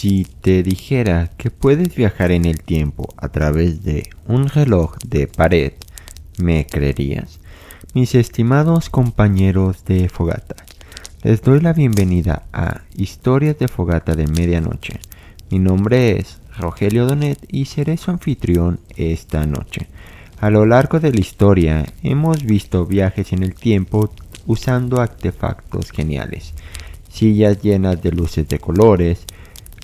Si te dijera que puedes viajar en el tiempo a través de un reloj de pared, ¿me creerías? Mis estimados compañeros de fogata, les doy la bienvenida a Historias de Fogata de Medianoche. Mi nombre es Rogelio Donet y seré su anfitrión esta noche. A lo largo de la historia hemos visto viajes en el tiempo usando artefactos geniales, sillas llenas de luces de colores,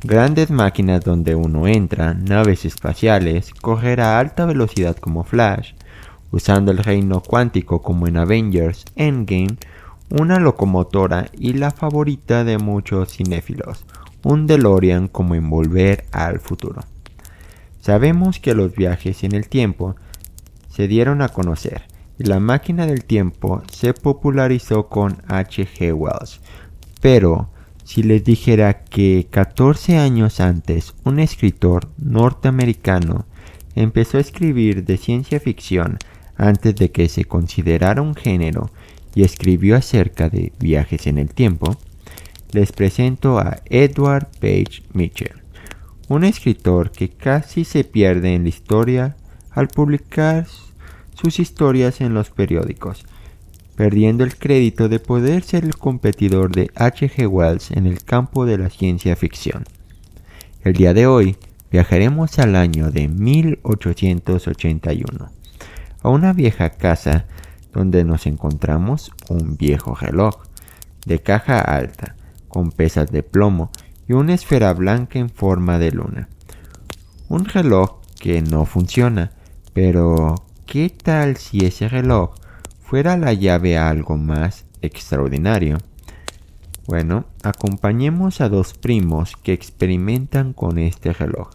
grandes máquinas donde uno entra, naves espaciales, correr a alta velocidad como Flash, usando el reino cuántico como en Avengers Endgame, una locomotora y la favorita de muchos cinéfilos, un DeLorean como en Volver al Futuro. Sabemos que los viajes en el tiempo se dieron a conocer y la máquina del tiempo se popularizó con H.G. Wells, pero si les dijera que 14 años antes un escritor norteamericano empezó a escribir de ciencia ficción antes de que se considerara un género y escribió acerca de viajes en el tiempo, les presento a Edward Page Mitchell, un escritor que casi se pierde en la historia al publicar sus historias en los periódicos, perdiendo el crédito de poder ser el competidor de H.G. Wells en el campo de la ciencia ficción. El día de hoy viajaremos al año de 1881, a una vieja casa donde nos encontramos un viejo reloj de caja alta, con pesas de plomo y una esfera blanca en forma de luna. Un reloj que no funciona, pero ¿qué tal si ese reloj fuera la llave a algo más extraordinario? Bueno, acompañemos a dos primos que experimentan con este reloj.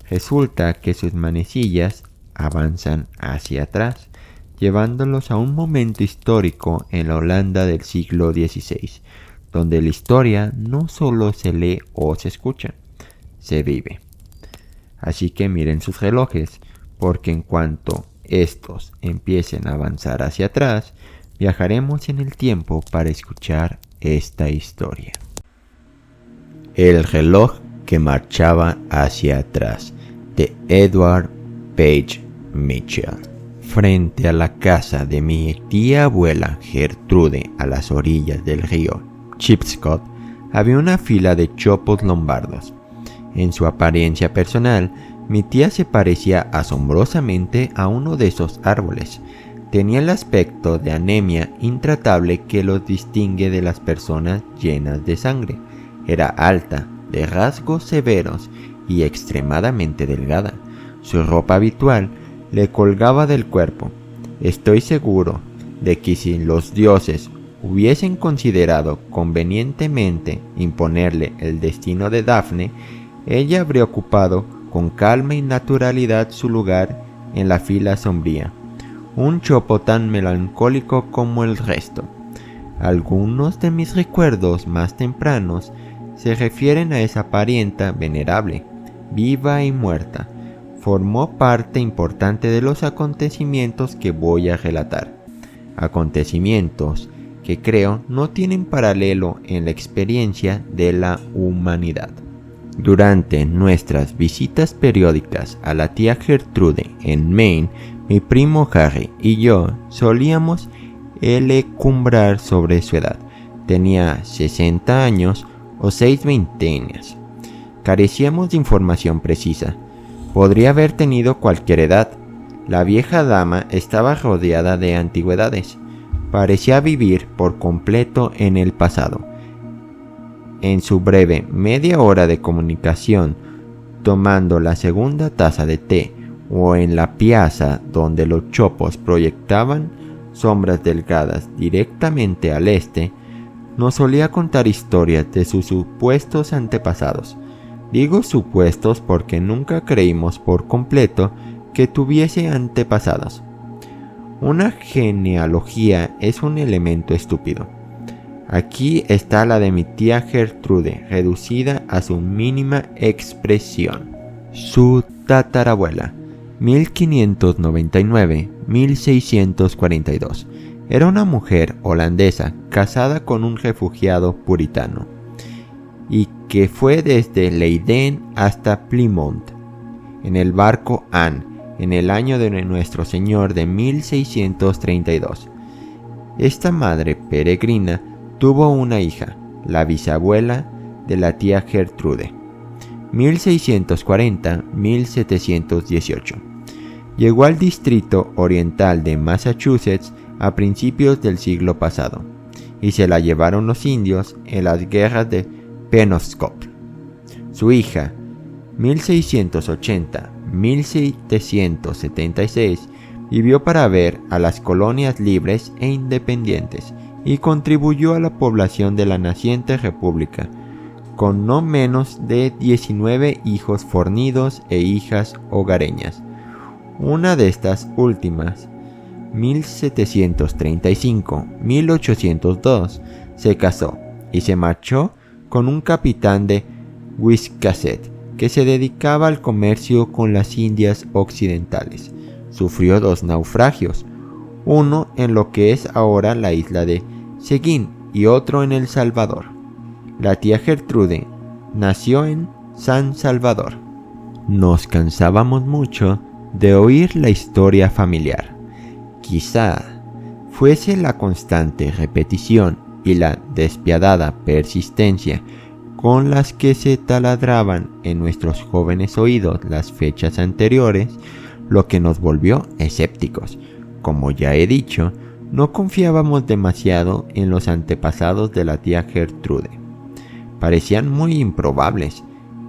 Resulta que sus manecillas avanzan hacia atrás, llevándolos a un momento histórico en la Holanda del siglo XVI, donde la historia no solo se lee o se escucha, se vive. Así que miren sus relojes, porque en cuanto estos empiecen a avanzar hacia atrás, viajaremos en el tiempo para escuchar esta historia. El reloj que marchaba hacia atrás, de Edward Page Mitchell. Frente a la casa de mi tía abuela Gertrude, a las orillas del río Chipscott, había una fila de chopos lombardos. En su apariencia personal, mi tía se parecía asombrosamente a uno de esos árboles. Tenía el aspecto de anemia intratable que los distingue de las personas llenas de sangre. Era alta, de rasgos severos y extremadamente delgada. Su ropa habitual le colgaba del cuerpo. Estoy seguro de que si los dioses hubiesen considerado convenientemente imponerle el destino de Dafne, ella habría ocupado con calma y naturalidad su lugar en la fila sombría, un chopo tan melancólico como el resto. Algunos de mis recuerdos más tempranos se refieren a esa parienta venerable, viva y muerta. Formó parte importante de los acontecimientos que voy a relatar, acontecimientos que creo no tienen paralelo en la experiencia de la humanidad. Durante nuestras visitas periódicas a la tía Gertrude en Maine, mi primo Harry y yo solíamos elucubrar sobre su edad. Tenía 60 años o 6 veintenas. Carecíamos de información precisa. Podría haber tenido cualquier edad. La vieja dama estaba rodeada de antigüedades. Parecía vivir por completo en el pasado. En su breve media hora de comunicación, tomando la segunda taza de té, o en la piazza donde los chopos proyectaban sombras delgadas directamente al este, nos solía contar historias de sus supuestos antepasados. Digo supuestos porque nunca creímos por completo que tuviese antepasados. Una genealogía es un elemento estúpido. Aquí está la de mi tía Gertrude, reducida a su mínima expresión. Su tatarabuela, 1599-1642, era una mujer holandesa casada con un refugiado puritano, y que fue desde Leiden hasta Plymouth, en el barco Anne, en el año de Nuestro Señor de 1632. Esta madre peregrina tuvo una hija, la bisabuela de la tía Gertrude, 1640-1718. Llegó al distrito oriental de Massachusetts a principios del siglo pasado, y se la llevaron los indios en las guerras de Penobscot. Su hija, 1680-1776, vivió para ver a las colonias libres e independientes y contribuyó a la población de la naciente república, con no menos de 19 hijos fornidos e hijas hogareñas. Una de estas últimas, 1735-1802, se casó y se marchó con un capitán de Wiscasset que se dedicaba al comercio con las Indias Occidentales. Sufrió 2 naufragios, uno en lo que es ahora la isla de Seguin y otro en El Salvador. La tía Gertrude nació en San Salvador. Nos cansábamos mucho de oír la historia familiar. Quizá fuese la constante repetición y la despiadada persistencia con las que se taladraban en nuestros jóvenes oídos las fechas anteriores lo que nos volvió escépticos. Como ya he dicho, no confiábamos demasiado en los antepasados de la tía Gertrude. Parecían muy improbables.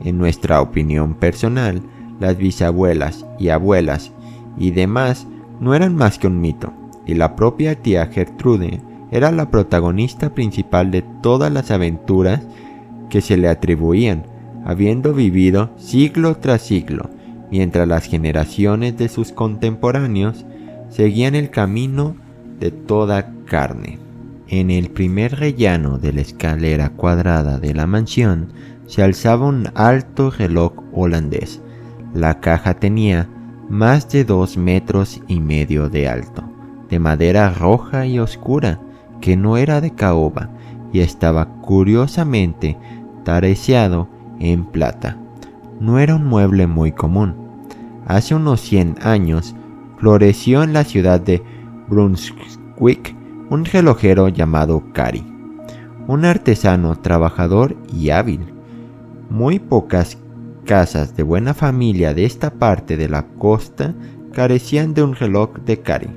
En nuestra opinión personal, las bisabuelas y abuelas y demás no eran más que un mito, y la propia tía Gertrude era la protagonista principal de todas las aventuras que se le atribuían, habiendo vivido siglo tras siglo, mientras las generaciones de sus contemporáneos seguían el camino de toda carne. En el primer rellano de la escalera cuadrada de la mansión se alzaba un alto reloj holandés. La caja tenía más de 2,5 metros de alto, de madera roja y oscura, que no era de caoba, y estaba curiosamente tareseado en plata. No era un mueble muy común. Hace unos 100 años floreció en la ciudad de Brunswick un relojero llamado Cary, un artesano trabajador y hábil. Muy pocas casas de buena familia de esta parte de la costa carecían de un reloj de Cary,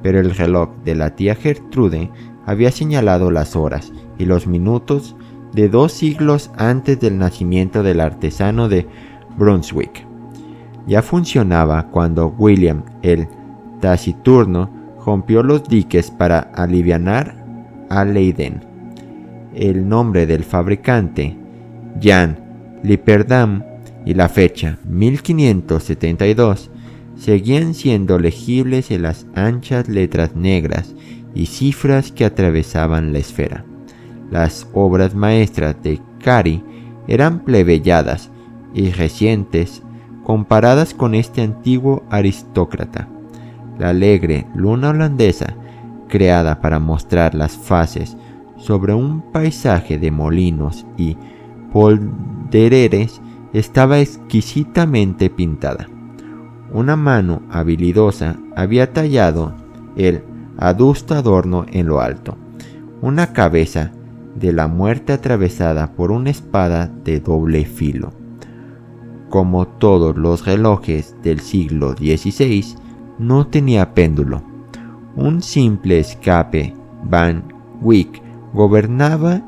pero el reloj de la tía Gertrude había señalado las horas y los minutos de 2 siglos antes del nacimiento del artesano de Brunswick. Ya funcionaba cuando William el Taciturno rompió los diques para alivianar a Leiden. El nombre del fabricante, Jan Lipperdam, y la fecha 1572 seguían siendo legibles en las anchas letras negras y cifras que atravesaban la esfera. Las obras maestras de Cary eran plebeyadas y recientes comparadas con este antiguo aristócrata. La alegre luna holandesa, creada para mostrar las fases sobre un paisaje de molinos y poldereres, estaba exquisitamente pintada. Una mano habilidosa había tallado el adusto adorno en lo alto, una cabeza de la muerte atravesada por una espada de doble filo. Como todos los relojes del siglo XVI, no tenía péndulo. Un simple escape Van Wyck gobernaba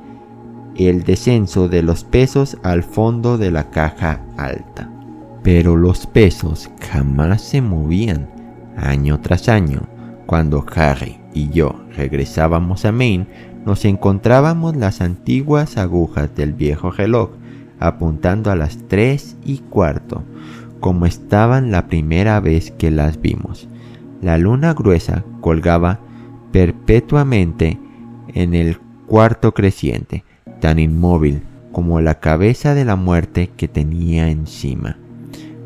el descenso de los pesos al fondo de la caja alta. Pero los pesos jamás se movían. Año tras año, cuando Harry y yo regresábamos a Maine, nos encontrábamos las antiguas agujas del viejo reloj apuntando a las 3:15, como estaban la primera vez que las vimos. La luna gruesa colgaba perpetuamente en el cuarto creciente, tan inmóvil como la cabeza de la muerte que tenía encima.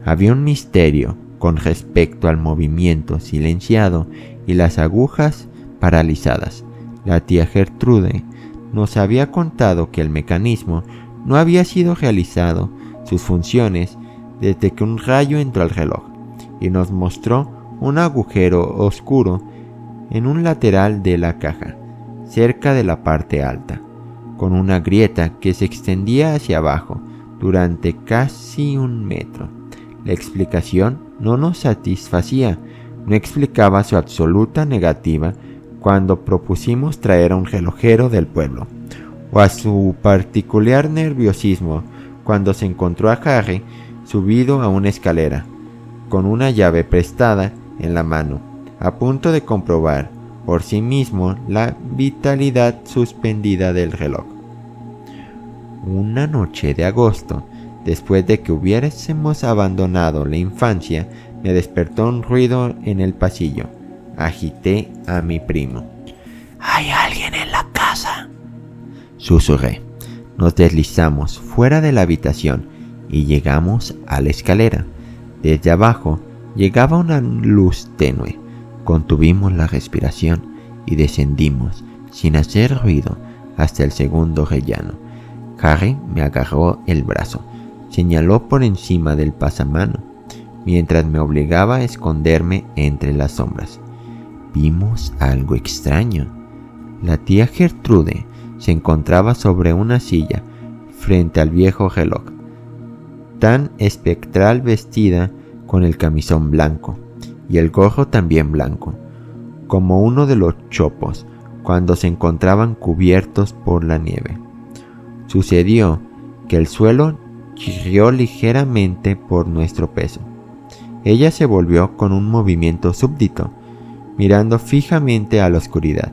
Había un misterio con respecto al movimiento silenciado y las agujas paralizadas. La tía Gertrude nos había contado que el mecanismo no había sido realizado sus funciones desde que un rayo entró al reloj y nos mostró un agujero oscuro en un lateral de la caja, cerca de la parte alta, con una grieta que se extendía hacia abajo durante casi 1 metro. La explicación no nos satisfacía, no explicaba su absoluta negativa cuando propusimos traer a un relojero del pueblo, o a su particular nerviosismo cuando se encontró a Harry subido a una escalera, con una llave prestada en la mano, a punto de comprobar por sí mismo la vitalidad suspendida del reloj. Una noche de agosto, después de que hubiésemos abandonado la infancia, me despertó un ruido en el pasillo. Agité a mi primo. «¿Hay alguien en la casa?», susurré. Nos deslizamos fuera de la habitación y llegamos a la escalera. Desde abajo llegaba una luz tenue. Contuvimos la respiración y descendimos sin hacer ruido hasta el segundo rellano. Harry me agarró el brazo, señaló por encima del pasamano, mientras me obligaba a esconderme entre las sombras. Vimos algo extraño. La tía Gertrude se encontraba sobre una silla frente al viejo reloj, tan espectral, vestida con el camisón blanco y el gorro también blanco, como uno de los chopos cuando se encontraban cubiertos por la nieve. Sucedió que el suelo chirrió ligeramente por nuestro peso. Ella se volvió con un movimiento súbdito, mirando fijamente a la oscuridad,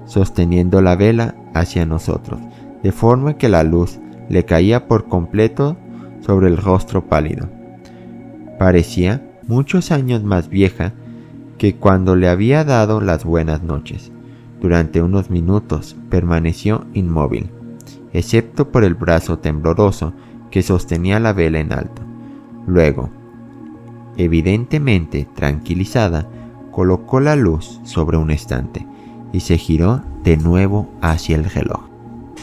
sosteniendo la vela hacia nosotros, de forma que la luz le caía por completo sobre el rostro pálido. Parecía muchos años más vieja que cuando le había dado las buenas noches. Durante unos minutos permaneció inmóvil, excepto por el brazo tembloroso que sostenía la vela en alto. Luego, evidentemente tranquilizada, colocó la luz sobre un estante y se giró de nuevo hacia el reloj.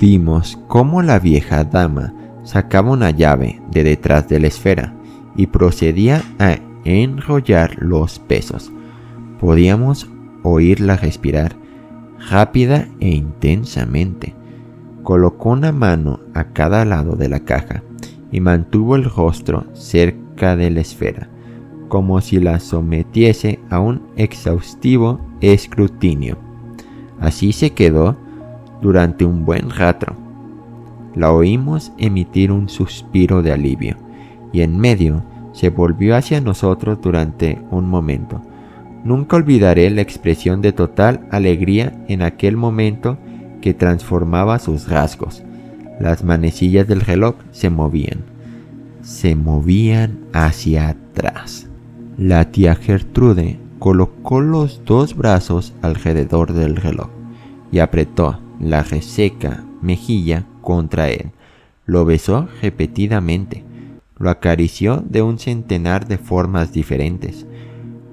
Vimos cómo la vieja dama sacaba una llave de detrás de la esfera y procedía a enrollar los pesos. Podíamos oírla respirar rápida e intensamente. Colocó una mano a cada lado de la caja y mantuvo el rostro cerca de la esfera, como si la sometiese a un exhaustivo escrutinio. Así se quedó durante un buen rato. La oímos emitir un suspiro de alivio, y en medio se volvió hacia nosotros durante un momento. Nunca olvidaré la expresión de total alegría en aquel momento que transformaba sus rasgos. Las manecillas del reloj se movían hacia atrás. La tía Gertrude colocó los 2 brazos alrededor del reloj y apretó la reseca mejilla contra él. Lo besó repetidamente, lo acarició de un centenar de formas diferentes,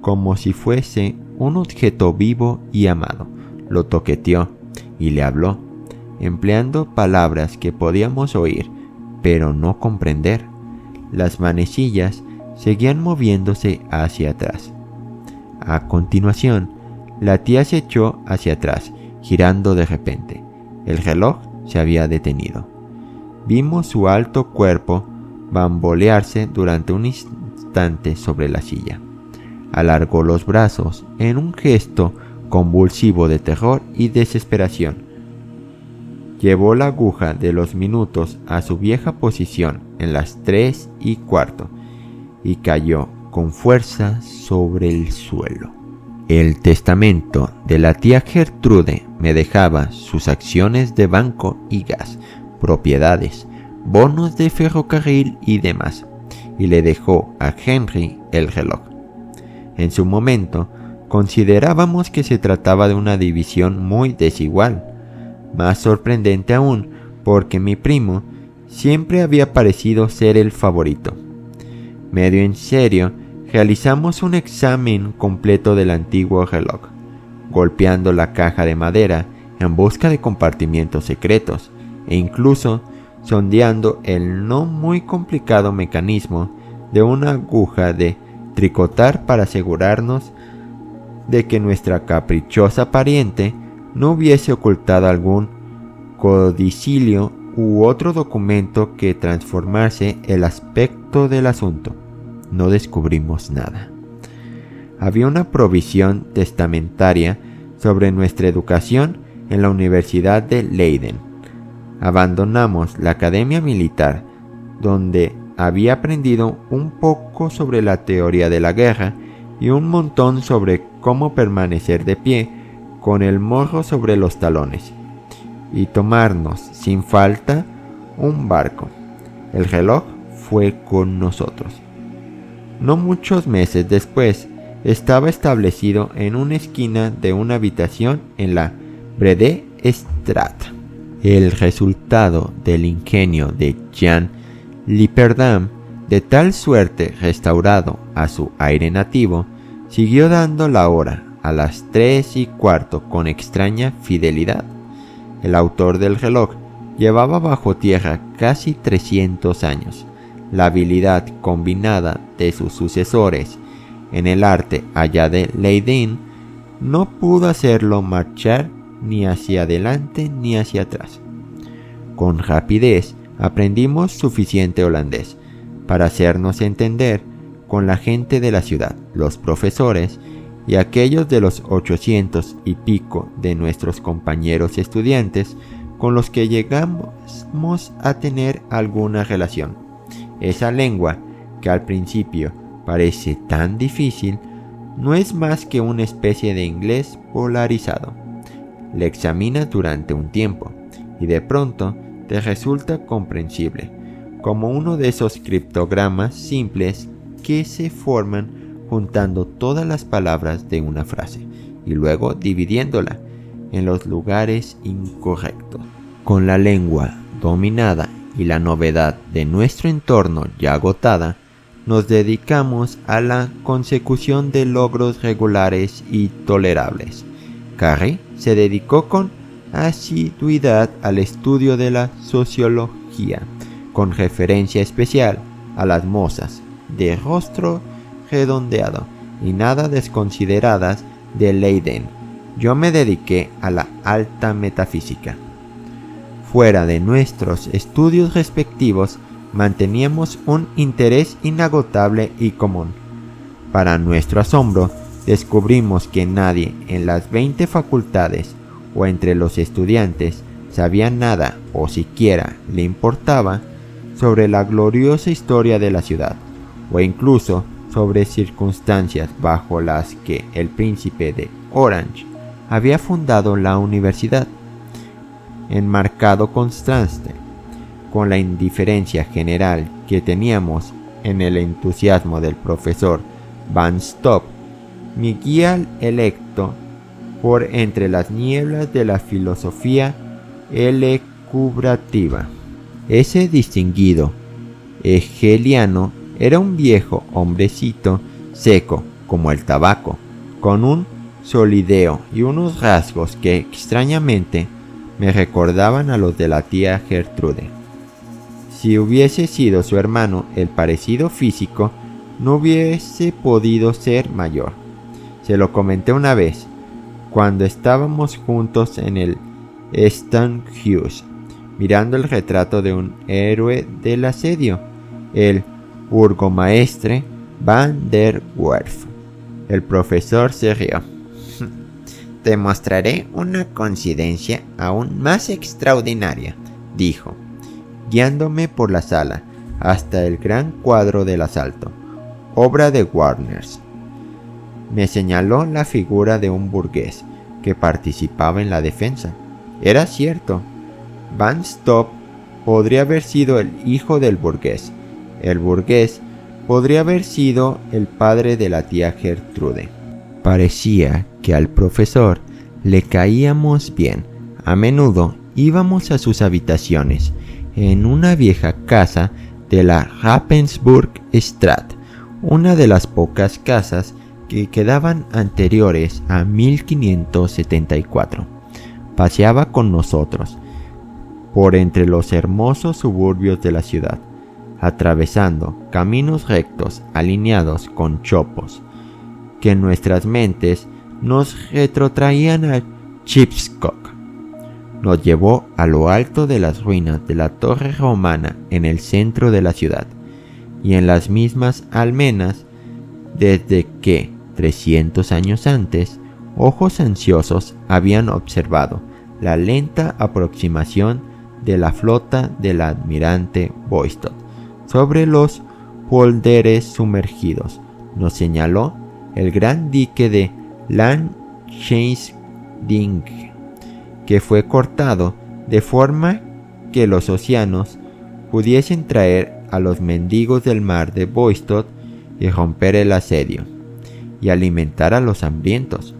como si fuese un objeto vivo y amado. Lo toqueteó y le habló, empleando palabras que podíamos oír, pero no comprender. Las manecillas seguían moviéndose hacia atrás. A continuación, la tía se echó hacia atrás, girando de repente. El reloj se había detenido. Vimos su alto cuerpo bambolearse durante un instante sobre la silla. Alargó los brazos en un gesto convulsivo de terror y desesperación. Llevó la aguja de los minutos a su vieja posición en las 3:15 y cayó con fuerza sobre el suelo. El testamento de la tía Gertrude me dejaba sus acciones de banco y gas, propiedades, bonos de ferrocarril y demás, y le dejó a Henry el reloj. En su momento, considerábamos que se trataba de una división muy desigual, más sorprendente aún porque mi primo siempre había parecido ser el favorito. Medio en serio, realizamos un examen completo del antiguo reloj, golpeando la caja de madera en busca de compartimientos secretos e incluso sondeando el no muy complicado mecanismo de una aguja de tricotar para asegurarnos de que nuestra caprichosa pariente no hubiese ocultado algún codicilio u otro documento que transformase el aspecto del asunto. No descubrimos nada. Había una provisión testamentaria sobre nuestra educación en la Universidad de Leiden. Abandonamos la academia militar, donde había aprendido un poco sobre la teoría de la guerra y un montón sobre cómo permanecer de pie con el morro sobre los talones, y tomarnos sin falta un barco. El reloj fue con nosotros. No muchos meses después, estaba establecido en una esquina de una habitación en la Brede Straat. El resultado del ingenio de Jan Lipperdam, de tal suerte restaurado a su aire nativo, siguió dando la hora a las 3:15 con extraña fidelidad. El autor del reloj llevaba bajo tierra casi 300 años. La habilidad combinada de sus sucesores en el arte allá de Leiden no pudo hacerlo marchar ni hacia adelante ni hacia atrás. Con rapidez aprendimos suficiente holandés para hacernos entender con la gente de la ciudad, los profesores y aquellos de los 800 y pico de nuestros compañeros estudiantes con los que llegamos a tener alguna relación. Esa lengua, que al principio parece tan difícil, no es más que una especie de inglés polarizado. Le examinas durante un tiempo y de pronto te resulta comprensible, como uno de esos criptogramas simples que se forman juntando todas las palabras de una frase y luego dividiéndola en los lugares incorrectos. Con la lengua dominada y la novedad de nuestro entorno ya agotada, nos dedicamos a la consecución de logros regulares y tolerables. Carré se dedicó con asiduidad al estudio de la sociología, con referencia especial a las mozas de rostro redondeado y nada desconsideradas de Leiden. Yo me dediqué a la alta metafísica. Fuera de nuestros estudios respectivos, manteníamos un interés inagotable y común. Para nuestro asombro, descubrimos que nadie en las 20 facultades o entre los estudiantes sabía nada o siquiera le importaba sobre la gloriosa historia de la ciudad, o incluso sobre circunstancias bajo las que el príncipe de Orange había fundado la universidad. En marcado contraste con la indiferencia general que teníamos en el entusiasmo del profesor Van Stopp, mi guía electo por entre las nieblas de la filosofía elucubrativa. Ese distinguido hegeliano era un viejo hombrecito seco como el tabaco, con un solideo y unos rasgos que extrañamente me recordaban a los de la tía Gertrude. Si hubiese sido su hermano, el parecido físico no hubiese podido ser mayor. Se lo comenté una vez, cuando estábamos juntos en el Stadhuis, mirando el retrato de un héroe del asedio, el burgomaestre Van der Werf. El profesor se rió. «Te mostraré una coincidencia aún más extraordinaria», dijo, guiándome por la sala hasta el gran cuadro del asalto, obra de Warners. Me señaló la figura de un burgués que participaba en la defensa. Era cierto, Van Stopp podría haber sido el hijo del burgués. El burgués podría haber sido el padre de la tía Gertrude. Parecía que al profesor le caíamos bien. A menudo íbamos a sus habitaciones en una vieja casa de la Ravensburg Straat, una de las pocas casas que quedaban anteriores a 1574. Paseaba con nosotros, por entre los hermosos suburbios de la ciudad, atravesando caminos rectos alineados con chopos, que en nuestras mentes nos retrotraían al Chipskok. Nos llevó a lo alto de las ruinas de la torre romana en el centro de la ciudad, y en las mismas almenas desde que, 300 años antes, ojos ansiosos habían observado la lenta aproximación de la flota del almirante Boistot sobre los polderes sumergidos. Nos señaló el gran dique de Landscheiding, que fue cortado de forma que los océanos pudiesen traer a los mendigos del mar de Boistot y romper el asedio y alimentar a los hambrientos.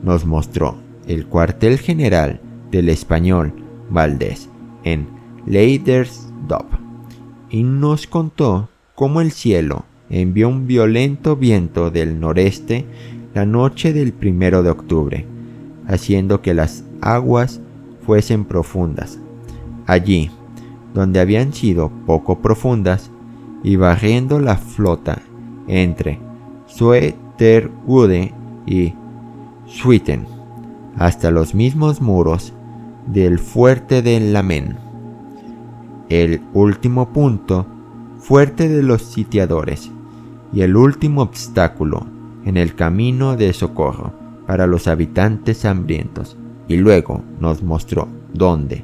Nos mostró el cuartel general del español Valdés en Leidersdorf y nos contó cómo el cielo envió un violento viento del noreste la noche del 1 de octubre, haciendo que las aguas fuesen profundas allí donde habían sido poco profundas, y barriendo la flota entre Soeterwoude y Swieten hasta los mismos muros del fuerte de Lamen, el último punto fuerte de los sitiadores y el último obstáculo en el camino de socorro para los habitantes hambrientos. Y luego nos mostró dónde,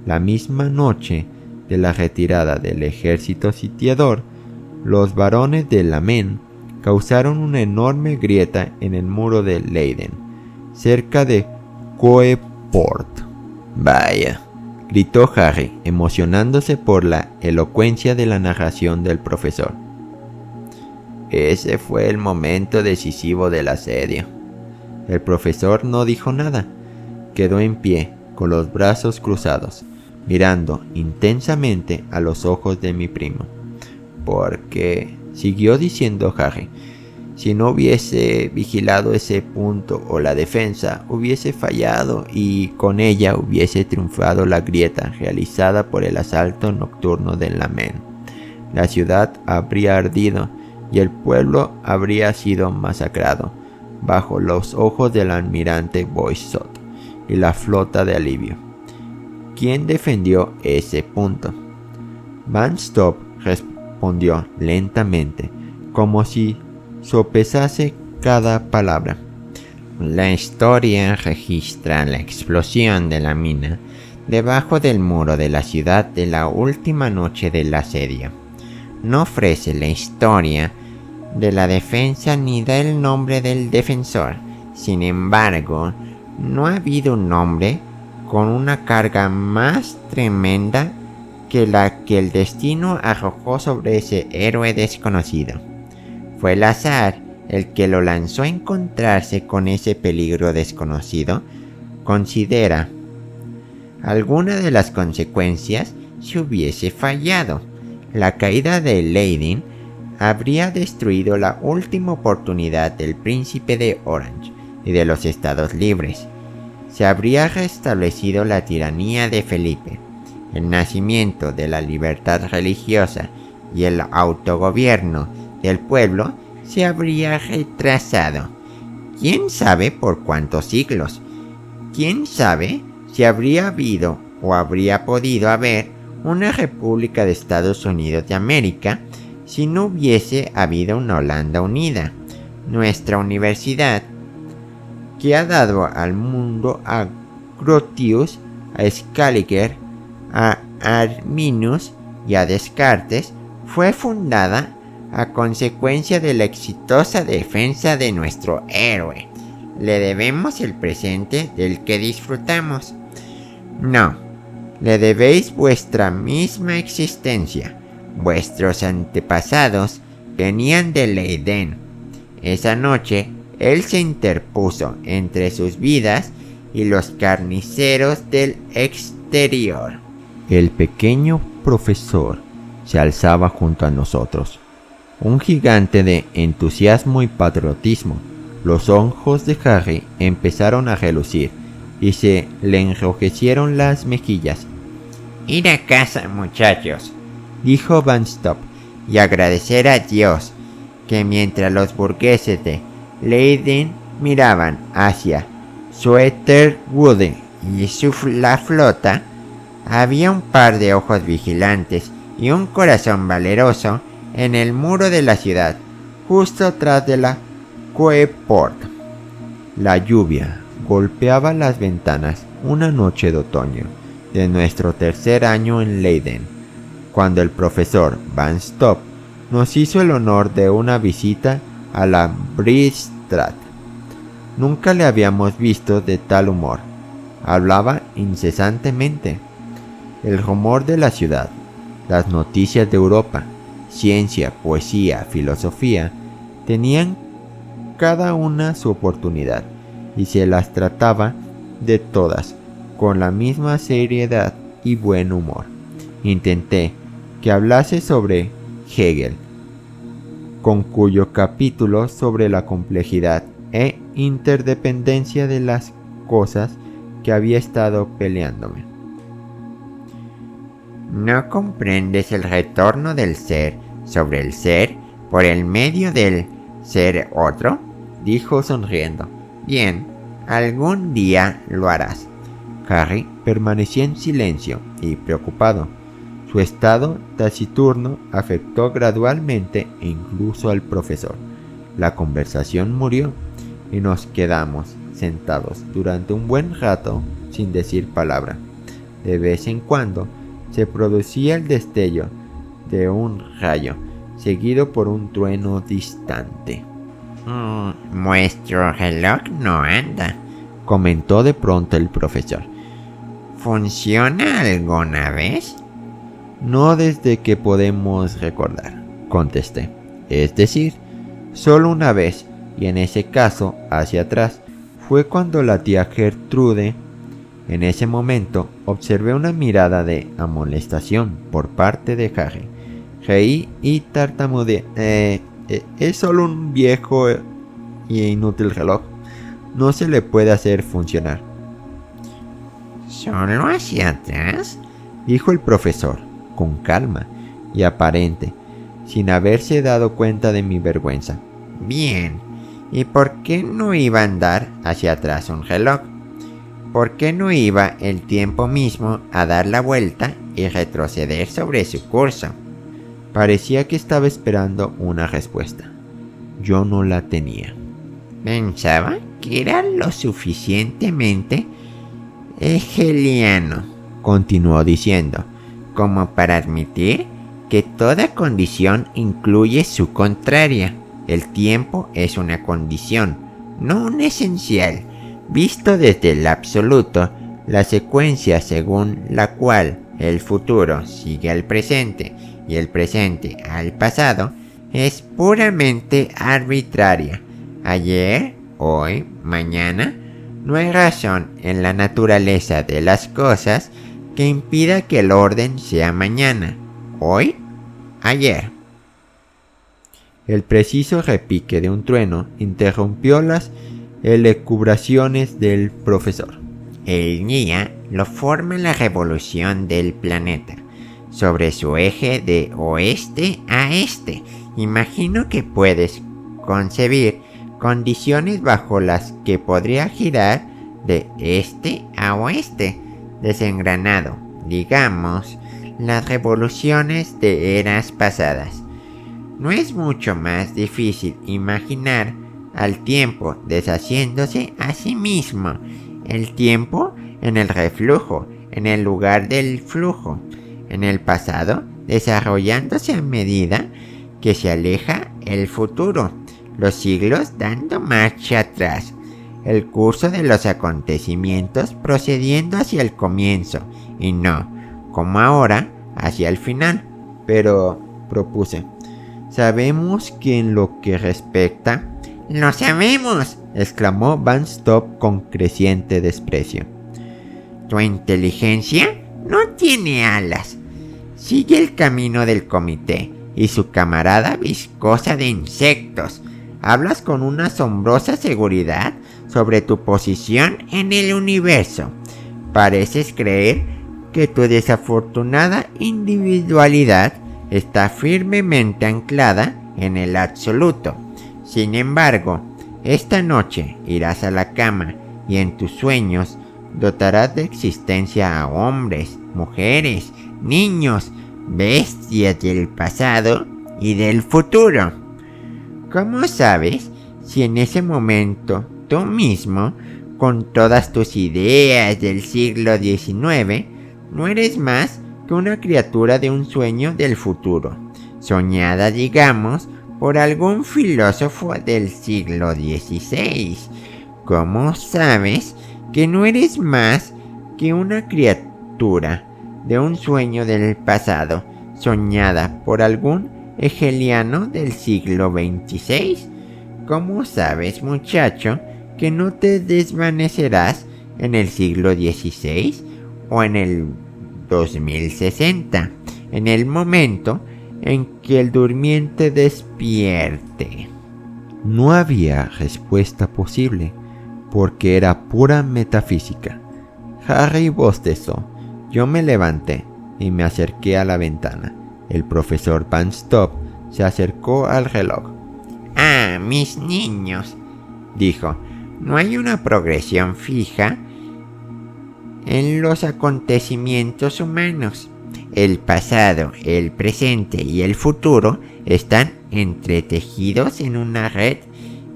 la misma noche de la retirada del ejército sitiador, los varones de Lamen causaron una enorme grieta en el muro de Leiden, cerca de Coeport. «Vaya», gritó Harry, emocionándose por la elocuencia de la narración del profesor. «Ese fue el momento decisivo del asedio». El profesor no dijo nada. Quedó en pie, con los brazos cruzados, mirando intensamente a los ojos de mi primo. «Porque», siguió diciendo Harry, «si no hubiese vigilado ese punto o la defensa hubiese fallado y con ella hubiese triunfado la grieta realizada por el asalto nocturno del Lamen. La ciudad habría ardido y el pueblo habría sido masacrado bajo los ojos del almirante Boistot y la flota de alivio. ¿Quién defendió ese punto?» Van Stop respondió lentamente, como si sopesase cada palabra. «La historia registra la explosión de la mina debajo del muro de la ciudad de la última noche del asedio. No ofrece la historia de la defensa ni da el nombre del defensor. Sin embargo, no ha habido un hombre con una carga más tremenda que la que el destino arrojó sobre ese héroe desconocido. Fue el azar el que lo lanzó a encontrarse con ese peligro desconocido. Considera alguna de las consecuencias si hubiese fallado. La caída de Leiden habría destruido la última oportunidad del príncipe de Orange y de los Estados Libres. Se habría restablecido la tiranía de Felipe. El nacimiento de la libertad religiosa y el autogobierno del pueblo se habría retrasado. ¿Quién sabe por cuántos siglos? ¿Quién sabe si habría habido o habría podido haber una República de Estados Unidos de América si no hubiese habido una Holanda unida? Nuestra universidad, que ha dado al mundo a Grotius, a Scaliger, a Arminius y a Descartes, fue fundada a consecuencia de la exitosa defensa de nuestro héroe. Le debemos el presente del que disfrutamos. No, le debéis vuestra misma existencia. Vuestros antepasados venían de Leiden. Esa noche, él se interpuso entre sus vidas y los carniceros del exterior. El pequeño profesor se alzaba junto a nosotros, un gigante de entusiasmo y patriotismo. Los ojos de Harry empezaron a relucir y se le enrojecieron las mejillas. Ir a casa, muchachos, dijo Van Stop, y agradecer a Dios que mientras los burgueses de Leiden miraban hacia Soetterwoude y la flota, había un par de ojos vigilantes y un corazón valeroso en el muro de la ciudad, justo tras de la Quaeport. La lluvia golpeaba las ventanas una noche de otoño de nuestro tercer año en Leiden, cuando el profesor Van Stop nos hizo el honor de una visita a la Brigstraat. Nunca le habíamos visto de tal humor. Hablaba incesantemente. El rumor de la ciudad, las noticias de Europa, ciencia, poesía, filosofía, tenían cada una su oportunidad y se las trataba de todas con la misma seriedad y buen humor. Intenté que hablase sobre Hegel, con cuyo capítulo sobre la complejidad e interdependencia de las cosas que había estado peleándome. ¿No comprendes el retorno del ser sobre el ser por el medio del ser otro?, dijo sonriendo. Bien, algún día lo harás. Harry permanecía en silencio y preocupado. Su estado taciturno afectó gradualmente e incluso al profesor. La conversación murió y nos quedamos sentados durante un buen rato sin decir palabra. De vez en cuando se producía el destello de un rayo, seguido por un trueno distante. Nuestro reloj no anda, comentó de pronto el profesor. ¿Funciona alguna vez? No desde que podemos recordar, contesté. Es decir, solo una vez, y en ese caso hacia atrás, fue cuando la tía Gertrude. En ese momento observé una mirada de amonestación por parte de Harry. Reí y tartamudeé. Es solo un viejo y inútil reloj. No se le puede hacer funcionar. ¿Solo hacia atrás?, dijo el profesor, con calma y aparente, sin haberse dado cuenta de mi vergüenza. Bien, ¿y por qué no iba a andar hacia atrás un reloj? ¿Por qué no iba el tiempo mismo a dar la vuelta y retroceder sobre su curso? Parecía que estaba esperando una respuesta. Yo no la tenía. Pensaba que era lo suficientemente hegeliano, continuó diciendo, como para admitir que toda condición incluye su contraria. El tiempo es una condición, no un esencial. Visto desde el absoluto, la secuencia según la cual el futuro sigue al presente y el presente al pasado es puramente arbitraria. Ayer, hoy, mañana, no hay razón en la naturaleza de las cosas que impida que el orden sea mañana, hoy, ayer. El preciso repique de un trueno interrumpió las elucubraciones del profesor. El día lo forma la revolución del planeta sobre su eje de oeste a este. Imagino que puedes concebir condiciones bajo las que podría girar de este a oeste, desengranado, digamos, las revoluciones de eras pasadas. No es mucho más difícil imaginar al tiempo deshaciéndose a sí mismo, el tiempo en el reflujo, en el lugar del flujo, en el pasado desarrollándose a medida que se aleja el futuro, los siglos dando marcha atrás, el curso de los acontecimientos procediendo hacia el comienzo y no, como ahora, hacia el final. Pero, propuse, sabemos que en lo que respecta... ¡Lo sabemos!, exclamó Van Stop con creciente desprecio. Tu inteligencia no tiene alas. Sigue el camino del comité y su camarada viscosa de insectos. Hablas con una asombrosa seguridad sobre tu posición en el universo. Pareces creer que tu desafortunada individualidad está firmemente anclada en el absoluto. Sin embargo, esta noche irás a la cama y en tus sueños dotarás de existencia a hombres, mujeres, niños, bestias del pasado y del futuro. ¿Cómo sabes si en ese momento tú mismo, con todas tus ideas del siglo XIX, no eres más que una criatura de un sueño del futuro, soñada, digamos, por algún filósofo del siglo XVI? ¿Cómo sabes que no eres más que una criatura de un sueño del pasado, soñada por algún hegeliano del siglo XXVI? ¿Cómo sabes, muchacho, que no te desvanecerás en el siglo XVI o en el 2060, en el momento en que el durmiente despierte? No había respuesta posible, porque era pura metafísica. Harry bostezó. Yo me levanté y me acerqué a la ventana. El profesor Van Stop se acercó al reloj. «Ah, mis niños», dijo, «no hay una progresión fija en los acontecimientos humanos. El pasado, el presente y el futuro están entretejidos en una red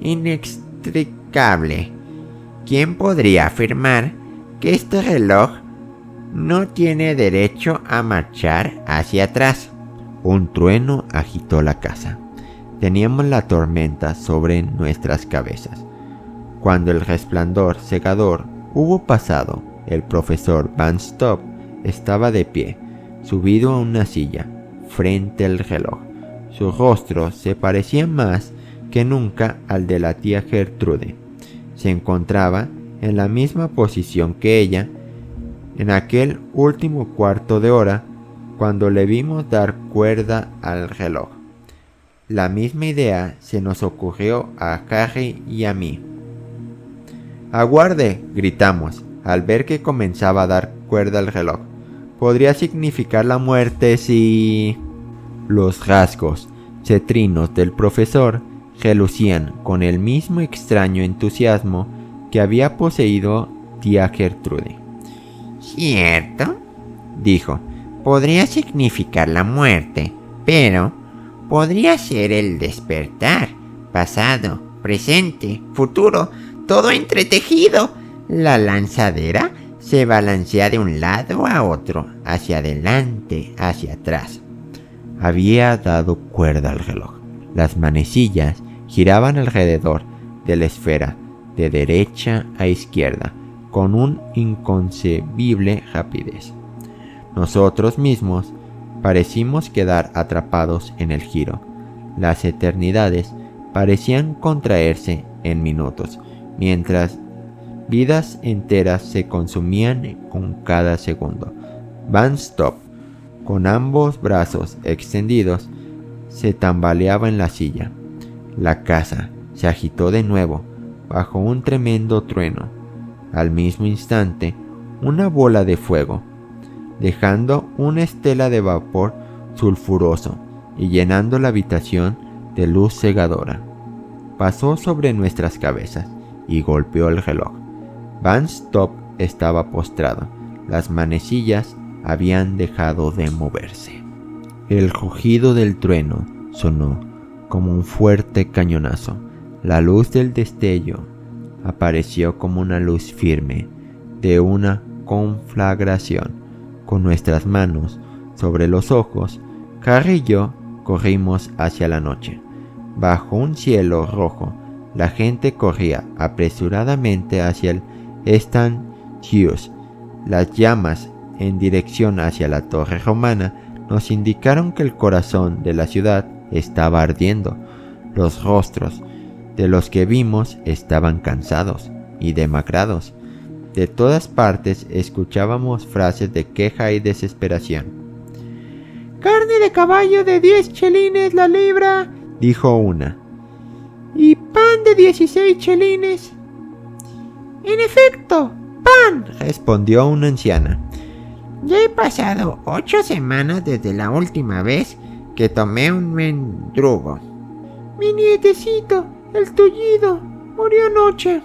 inextricable. ¿Quién podría afirmar que este reloj no tiene derecho a marchar hacia atrás?» Un trueno agitó la casa. Teníamos la tormenta sobre nuestras cabezas. Cuando el resplandor cegador hubo pasado, el profesor Van Stop estaba de pie, subido a una silla, frente al reloj. Su rostro se parecía más que nunca al de la tía Gertrude. Se encontraba en la misma posición que ella en aquel último cuarto de hora cuando le vimos dar cuerda al reloj. La misma idea se nos ocurrió a Harry y a mí. «¡Aguarde!», gritamos, al ver que comenzaba a dar cuerda al reloj. «Podría significar la muerte si...». Los rasgos cetrinos del profesor relucían con el mismo extraño entusiasmo que había poseído tía Gertrude. «¿Cierto?», dijo. «Podría significar la muerte, pero podría ser el despertar, pasado, presente, futuro, todo entretejido. La lanzadera se balancea de un lado a otro, hacia adelante, hacia atrás». Había dado cuerda al reloj. Las manecillas giraban alrededor de la esfera, de derecha a izquierda, con una inconcebible rapidez. Nosotros mismos parecimos quedar atrapados en el giro. Las eternidades parecían contraerse en minutos, mientras vidas enteras se consumían con cada segundo. Van Stop, con ambos brazos extendidos, se tambaleaba en la silla. La casa se agitó de nuevo bajo un tremendo trueno. Al mismo instante, una bola de fuego, dejando una estela de vapor sulfuroso y llenando la habitación de luz cegadora, pasó sobre nuestras cabezas y golpeó el reloj. Van Stop estaba postrado. Las manecillas habían dejado de moverse. El rugido del trueno sonó como un fuerte cañonazo. La luz del destello apareció como una luz firme de una conflagración. Con nuestras manos sobre los ojos, Harry y yo corrimos hacia la noche. Bajo un cielo rojo, la gente corría apresuradamente hacia el St. Hughes. Las llamas en dirección hacia la torre romana nos indicaron que el corazón de la ciudad estaba ardiendo. Los rostros de los que vimos estaban cansados y demacrados. De todas partes escuchábamos frases de queja y desesperación. «Carne de caballo de 10 chelines la libra», dijo una. «Y pan de 16 chelines». «En efecto, pan», respondió una anciana. Ya he pasado 8 semanas desde la última vez que tomé un mendrugo. Mi nietecito, el tullido, murió anoche.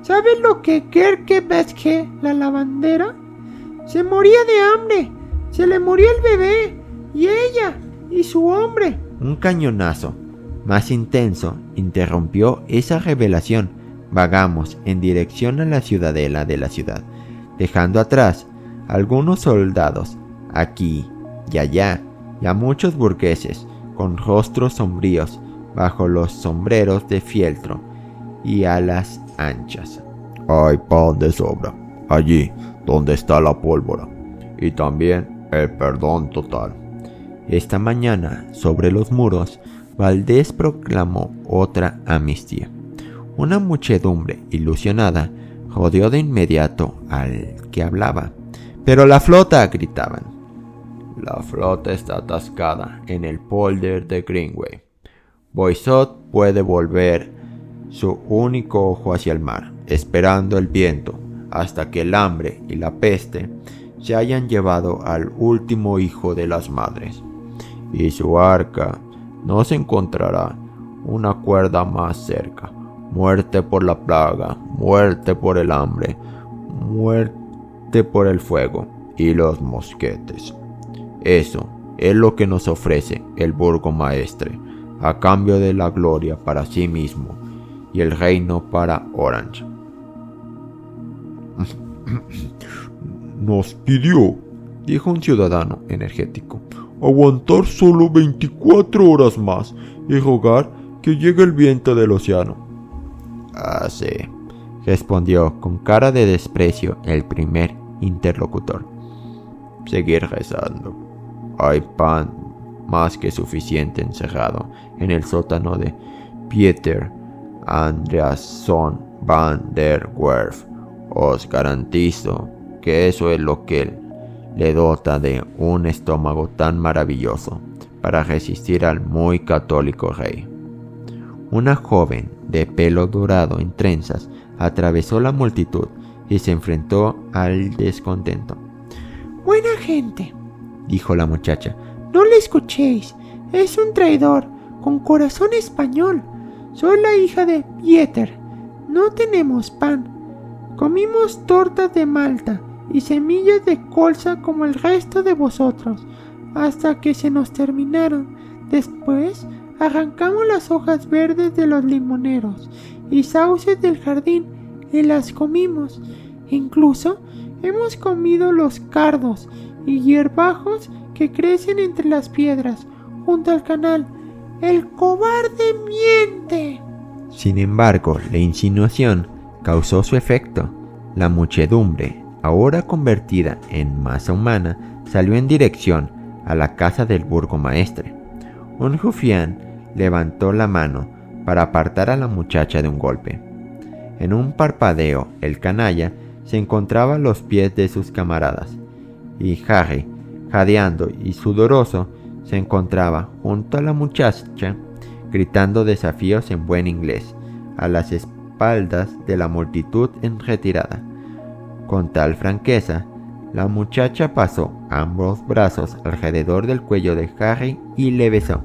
¿Sabes lo que Gerke Beske, la lavandera? Se moría de hambre. Se le murió el bebé, y ella, y su hombre. Un cañonazo más intenso interrumpió esa revelación. Vagamos en dirección a la ciudadela de la ciudad, dejando atrás algunos soldados aquí y allá, y a muchos burgueses con rostros sombríos bajo los sombreros de fieltro y alas anchas. Hay pan de sobra, allí donde está la pólvora, y también el perdón total. Esta mañana, sobre los muros, Valdés proclamó otra amnistía. Una muchedumbre ilusionada rodeó de inmediato al que hablaba. ¡Pero la flota!, gritaban. La flota está atascada en el polder de Greenway. Boisot puede volver su único ojo hacia el mar, esperando el viento, hasta que el hambre y la peste se hayan llevado al último hijo de las madres. Y su arca no se encontrará una cuerda más cerca. Muerte por la plaga, muerte por el hambre, muerte por el fuego y los mosquetes. Eso es lo que nos ofrece el burgomaestre, a cambio de la gloria para sí mismo y el reino para Orange. Nos pidió, dijo un ciudadano energético, aguantar solo 24 horas más y rogar que llegue el viento del océano. Ah, sí, respondió con cara de desprecio el primer interlocutor. Seguir rezando. Hay pan más que suficiente encerrado en el sótano de Pieter Andreasson van der Werf. Os garantizo que eso es lo que le dota de un estómago tan maravilloso para resistir al muy católico rey. Una joven de pelo dorado en trenzas atravesó la multitud y se enfrentó al descontento. Buena gente, dijo la muchacha. No le escuchéis, es un traidor, con corazón español. Soy la hija de Pieter. No tenemos pan. Comimos tortas de malta y semillas de colza como el resto de vosotros, hasta que se nos terminaron. Después arrancamos las hojas verdes de los limoneros y sauces del jardín y las comimos. Incluso hemos comido los cardos y hierbajos que crecen entre las piedras junto al canal. ¡El cobarde miente! Sin embargo, la insinuación causó su efecto. La muchedumbre, ahora convertida en masa humana, salió en dirección a la casa del burgomaestre. Un rufián levantó la mano para apartar a la muchacha de un golpe. En un parpadeo, el canalla se encontraba a los pies de sus camaradas, y Harry, jadeando y sudoroso, se encontraba junto a la muchacha, gritando desafíos en buen inglés, a las espaldas de la multitud en retirada. Con tal franqueza, la muchacha pasó ambos brazos alrededor del cuello de Harry y le besó.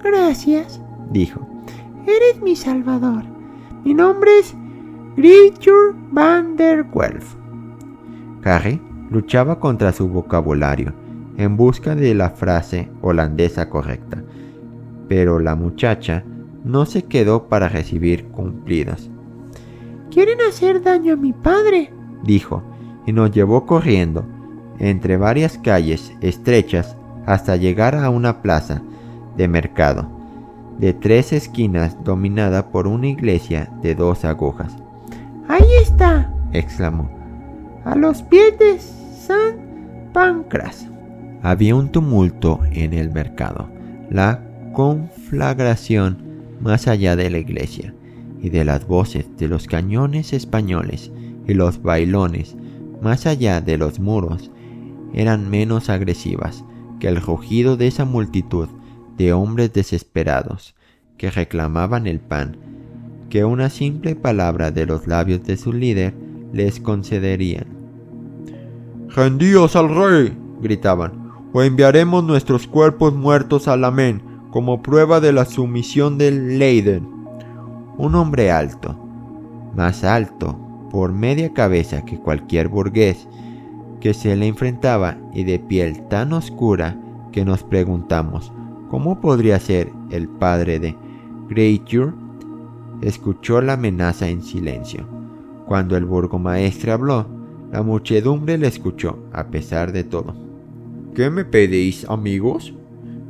Gracias, dijo. Eres mi salvador. Mi nombre es Grijur van der Werf. Harry luchaba contra su vocabulario en busca de la frase holandesa correcta, pero la muchacha no se quedó para recibir cumplidos. «Quieren hacer daño a mi padre», dijo, y nos llevó corriendo entre varias calles estrechas hasta llegar a una plaza de mercado de 3 esquinas dominada por una iglesia de 2 agujas. «Ahí está», exclamó, «a los pies de San Pancras». Había un tumulto en el mercado, la conflagración más allá de la iglesia, y de las voces de los cañones españoles y los bailones más allá de los muros eran menos agresivas que el rugido de esa multitud de hombres desesperados que reclamaban el pan que una simple palabra de los labios de su líder les concederían. «¡Rendíos al rey!», gritaban, «o enviaremos nuestros cuerpos muertos al Amén como prueba de la sumisión de Leyden». Un hombre alto, más alto por media cabeza que cualquier burgués que se le enfrentaba y de piel tan oscura que nos preguntamos cómo podría ser el padre de Greyjoy, escuchó la amenaza en silencio. Cuando el burgomaestre habló, la muchedumbre le escuchó a pesar de todo. ¿Qué me pedís, amigos?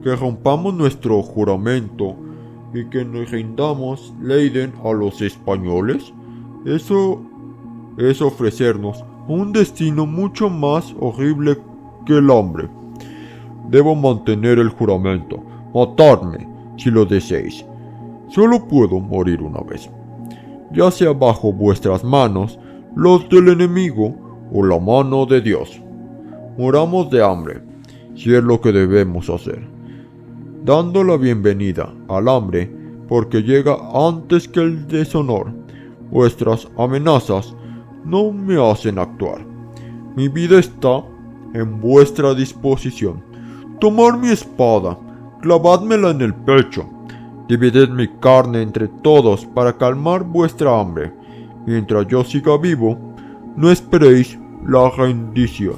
¿Que rompamos nuestro juramento y que nos rindamos Leyden a los españoles? Eso es ofrecernos un destino mucho más horrible que el hambre. Debo mantener el juramento. Matadme, si lo deseáis. Solo puedo morir una vez, ya sea bajo vuestras manos, los del enemigo, o la mano de Dios. Moramos de hambre, si es lo que debemos hacer, dando la bienvenida al hambre, porque llega antes que el deshonor. Vuestras amenazas no me hacen actuar. Mi vida está en vuestra disposición. Tomad mi espada, clavádmela en el pecho. Dividid mi carne entre todos para calmar vuestra hambre. Mientras yo siga vivo, no esperéis la rendición.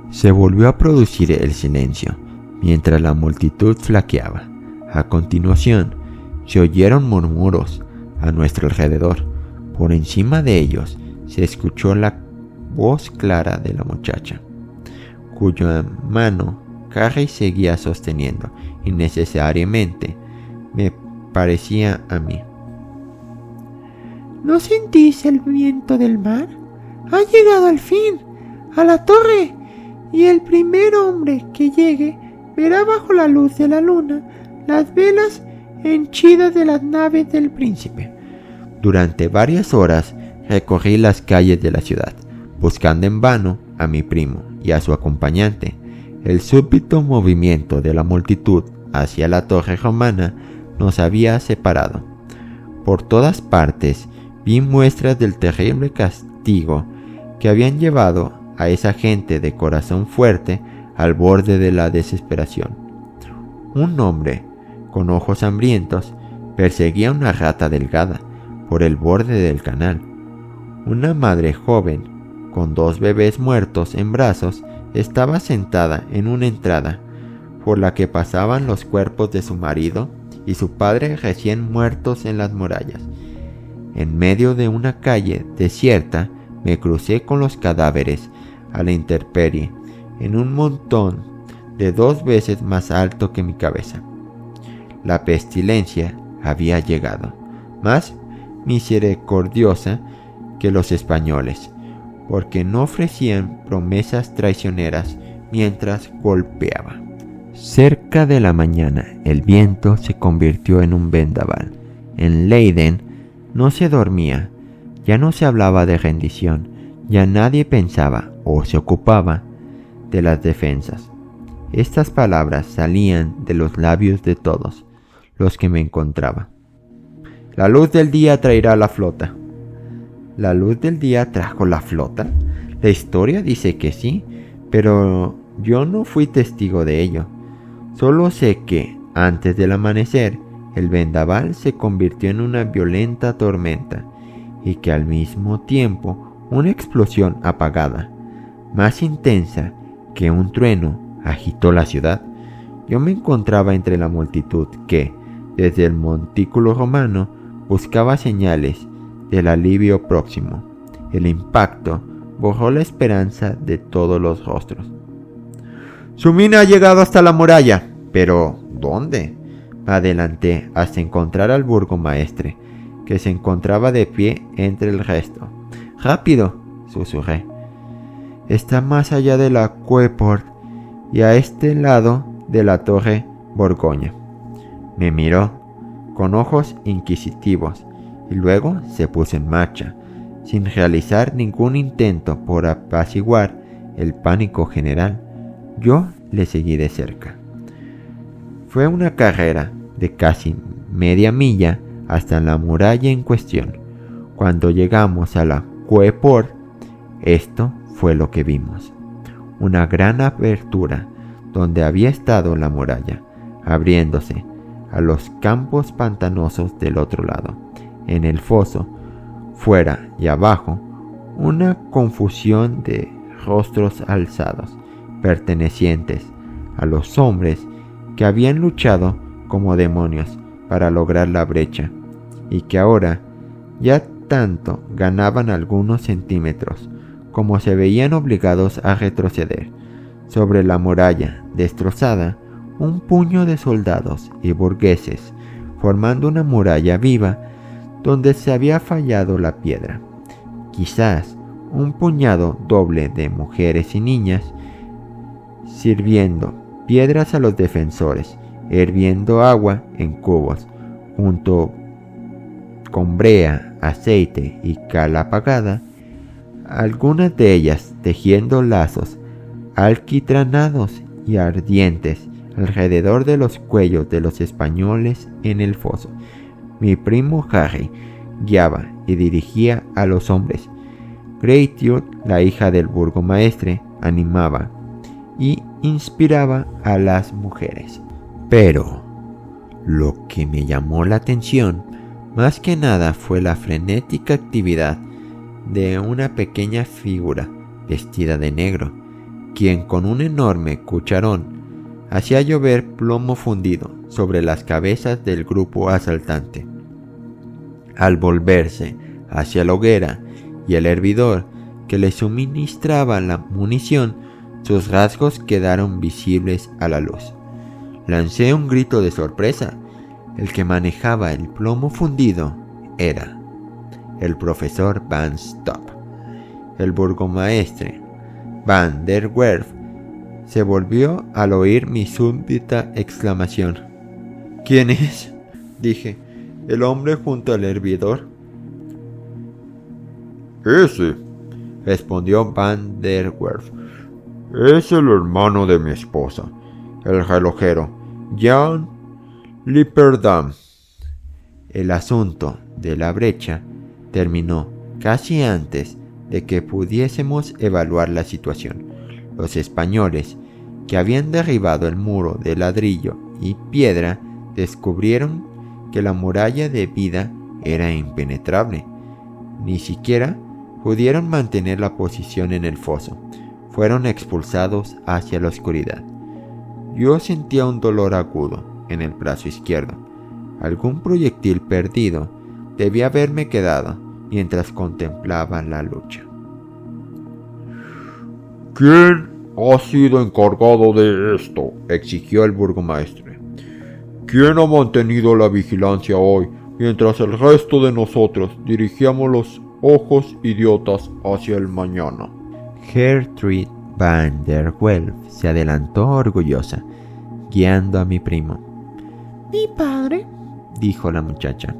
Se volvió a producir el silencio, mientras la multitud flaqueaba. A continuación, se oyeron murmuros a nuestro alrededor. Por encima de ellos, se escuchó la voz clara de la muchacha, cuya mano Carrie seguía sosteniendo, innecesariamente, me parecía a mí. ¿No sentís el viento del mar? Ha llegado al fin, a la torre, y el primer hombre que llegue verá bajo la luz de la luna las velas henchidas de las naves del príncipe. Durante varias horas recorrí las calles de la ciudad, buscando en vano a mi primo y a su acompañante. El súbito movimiento de la multitud hacia la torre romana nos había separado. Por todas partes vi muestras del terrible castigo que habían llevado a esa gente de corazón fuerte al borde de la desesperación. Un hombre con ojos hambrientos perseguía una rata delgada por el borde del canal. Una madre joven con 2 bebés muertos en brazos estaba sentada en una entrada por la que pasaban los cuerpos de su marido y su padre recién muertos en las murallas. En medio de una calle desierta me crucé con los cadáveres a la intemperie, en un montón de 2 veces más alto que mi cabeza. La pestilencia había llegado, más misericordiosa que los españoles, porque no ofrecían promesas traicioneras mientras golpeaba. Cerca de la mañana el viento se convirtió en un vendaval. En Leyden no se dormía, ya no se hablaba de rendición, ya nadie pensaba o se ocupaba de las defensas. Estas palabras salían de los labios de todos los que me encontraba. La luz del día traerá la flota. ¿La luz del día trajo la flota? La historia dice que sí, pero yo no fui testigo de ello. Solo sé que, antes del amanecer, el vendaval se convirtió en una violenta tormenta y que al mismo tiempo una explosión apagada, más intensa que un trueno, agitó la ciudad. Yo me encontraba entre la multitud que, desde el montículo romano, buscaba señales del alivio próximo. El impacto borró la esperanza de todos los rostros. Su mina ha llegado hasta la muralla. ¿Pero dónde? Adelanté hasta encontrar al burgomaestre, que se encontraba de pie entre el resto. ¡Rápido!, susurré. Está más allá de la Queport y a este lado de la torre Borgoña. Me miró con ojos inquisitivos y luego se puso en marcha, sin realizar ningún intento por apaciguar el pánico general. Yo le seguí de cerca. Fue una carrera de casi media milla hasta la muralla en cuestión. Cuando llegamos a la Queport, esto fue lo que vimos. una gran abertura donde había estado la muralla, abriéndose a los campos pantanosos del otro lado. En el foso, fuera y abajo, una confusión de rostros alzados, pertenecientes a los hombres que habían luchado como demonios para lograr la brecha y que ahora ya tanto ganaban algunos centímetros como se veían obligados a retroceder. Sobre la muralla destrozada, un puño de soldados y burgueses, formando una muralla viva donde se había fallado la piedra. Quizás un puñado doble de mujeres y niñas, sirviendo piedras a los defensores, hirviendo agua en cubos, junto con brea, aceite y cal apagada, algunas de ellas tejiendo lazos alquitranados y ardientes alrededor de los cuellos de los españoles en el foso. Mi primo Harry guiaba y dirigía a los hombres. Gertrude, la hija del burgomaestre, animaba y inspiraba a las mujeres. Pero lo que me llamó la atención más que nada fue la frenética actividad de una pequeña figura vestida de negro, quien con un enorme cucharón hacía llover plomo fundido sobre las cabezas del grupo asaltante. Al volverse hacia la hoguera y el hervidor que le suministraba la munición, sus rasgos quedaron visibles a la luz. Lancé un grito de sorpresa. El que manejaba el plomo fundido era el profesor Van Stop. El burgomaestre Van der Werf se volvió al oír mi súbita exclamación. ¿Quién es?, dije. ¿El hombre junto al hervidor? Ese, respondió Van der Werf. es el hermano de mi esposa, el relojero Jan Lipperdam. El asunto de la brecha terminó casi antes de que pudiésemos evaluar la situación. Los españoles, que habían derribado el muro de ladrillo y piedra, descubrieron que la muralla de vida era impenetrable. Ni siquiera pudieron mantener la posición en el foso. Fueron expulsados hacia la oscuridad. Yo sentía un dolor agudo en el brazo izquierdo. Algún proyectil perdido debía haberme quedado mientras contemplaba la lucha. ¿Quién ha sido encargado de esto?, exigió el burgomaestre. ¿Quién ha mantenido la vigilancia hoy, mientras el resto de nosotros dirigíamos los ojos idiotas hacia el mañana? Gertrude Van der Werf se adelantó orgullosa, guiando a mi primo. Mi padre, dijo la muchacha.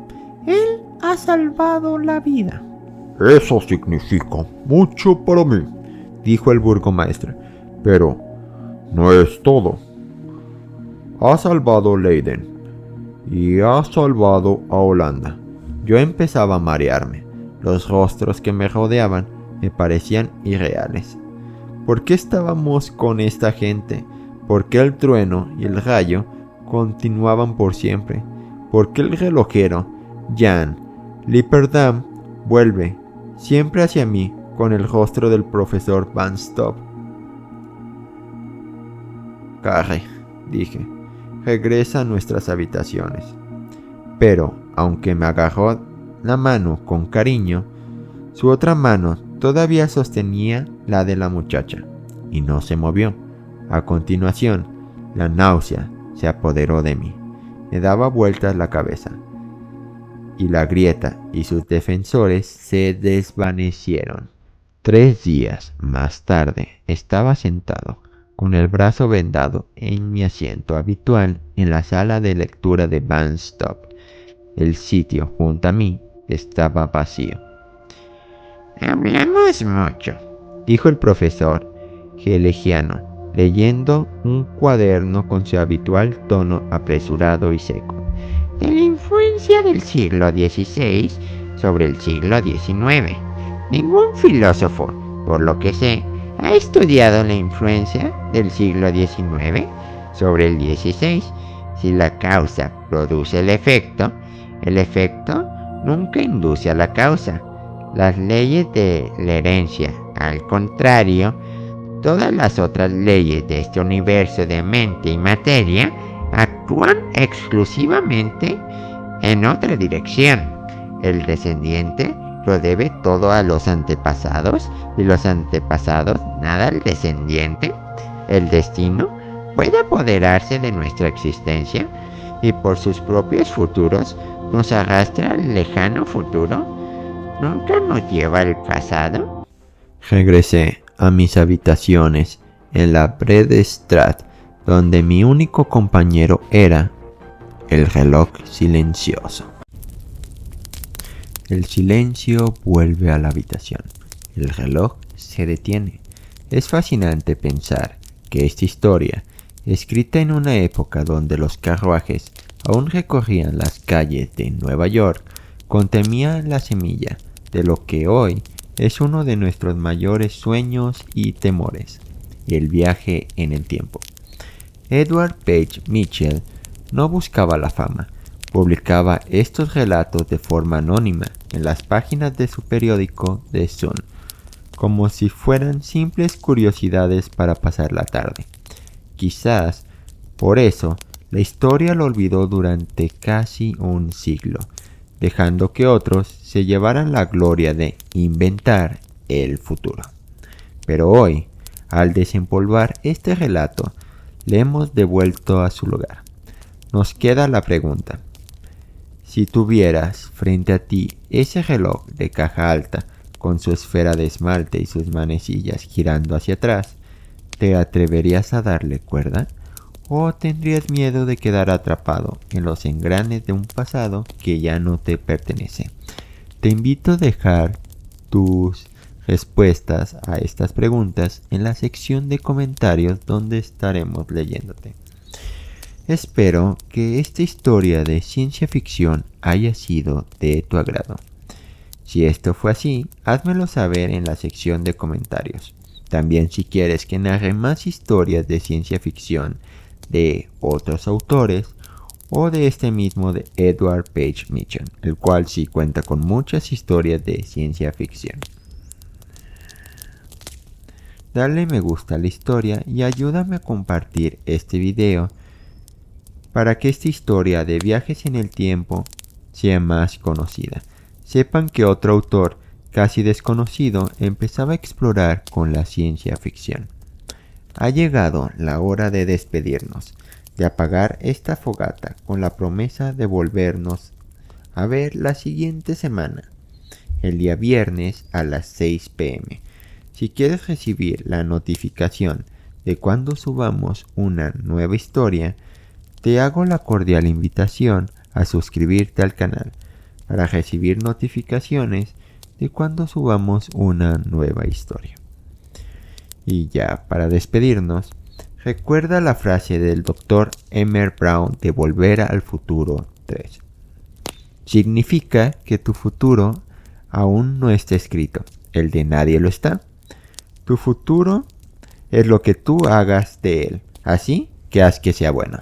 Él ha salvado la vida. Eso significa mucho para mí, dijo el burgomaestre. pero no es todo. Ha salvado Leiden y ha salvado a Holanda. Yo empezaba a marearme. Los rostros que me rodeaban me parecían irreales. ¿Por qué estábamos con esta gente? ¿Por qué el trueno y el rayo continuaban por siempre? ¿Por qué el relojero, Jan Lipperdam, vuelve siempre hacia mí con el rostro del profesor Van Stop? Harry, dije, regresa a nuestras habitaciones. Pero, aunque me agarró la mano con cariño, su otra mano todavía sostenía la de la muchacha y no se movió. A continuación, la náusea se apoderó de mí. Me daba vueltas la cabeza y la grieta y sus defensores se desvanecieron. 3 días más tarde estaba sentado con el brazo vendado en mi asiento habitual en la sala de lectura de Van Stop. El sitio junto a mí estaba vacío. Hablamos mucho, dijo el profesor Gelegiano, leyendo un cuaderno con su habitual tono apresurado y seco. de la influencia del siglo XVI sobre el siglo XIX. Ningún filósofo, por lo que sé, ¿Ha estudiado la influencia del siglo XIX sobre el XVI? Si la causa produce el efecto nunca induce a la causa. Las leyes de la herencia, al contrario, todas las otras leyes de este universo de mente y materia actúan exclusivamente en otra dirección. El descendiente lo debe todo a los antepasados y los antepasados nada al descendiente. El destino puede apoderarse de nuestra existencia y por sus propios futuros nos arrastra al lejano futuro. ¿Nunca nos lleva al pasado? Regresé a mis habitaciones en la Bredestraat, donde mi único compañero era el reloj silencioso. El silencio vuelve a la habitación. El reloj se detiene. Es fascinante pensar que esta historia, escrita en una época donde los carruajes aún recorrían las calles de Nueva York, contenía la semilla de lo que hoy es uno de nuestros mayores sueños y temores, el viaje en el tiempo. Edward Page Mitchell no buscaba la fama. Publicaba estos relatos de forma anónima en las páginas de su periódico The Sun, como si fueran simples curiosidades para pasar la tarde. Quizás por eso la historia lo olvidó durante casi un siglo, dejando que otros se llevaran la gloria de inventar el futuro. Pero hoy, al desempolvar este relato, le hemos devuelto a su lugar. Nos queda la pregunta: si tuvieras frente a ti ese reloj de caja alta con su esfera de esmalte y sus manecillas girando hacia atrás, ¿te atreverías a darle cuerda? ¿O tendrías miedo de quedar atrapado en los engranes de un pasado que ya no te pertenece? Te invito a dejar tus respuestas a estas preguntas en la sección de comentarios donde estaremos leyéndote. Espero que esta historia de ciencia ficción haya sido de tu agrado. Si esto fue así, házmelo saber en la sección de comentarios. También, si quieres que narre más historias de ciencia ficción de otros autores o de este mismo de Edward Page Mitchell, el cual sí cuenta con muchas historias de ciencia ficción. Dale me gusta a la historia y ayúdame a compartir este video para que esta historia de viajes en el tiempo sea más conocida. Sepan que otro autor casi desconocido empezaba a explorar con la ciencia ficción. Ha llegado la hora de despedirnos, de apagar esta fogata con la promesa de volvernos a ver la siguiente semana, el día viernes a las 6 p.m. Si quieres recibir la notificación de cuando subamos una nueva historia, te hago la cordial invitación a suscribirte al canal para recibir notificaciones de cuando subamos una nueva historia. Y ya para despedirnos, recuerda la frase del Dr. Emmett Brown de Volver al Futuro 3. Significa que tu futuro aún no está escrito, el de nadie lo está. Tu futuro es lo que tú hagas de él, así que haz que sea bueno.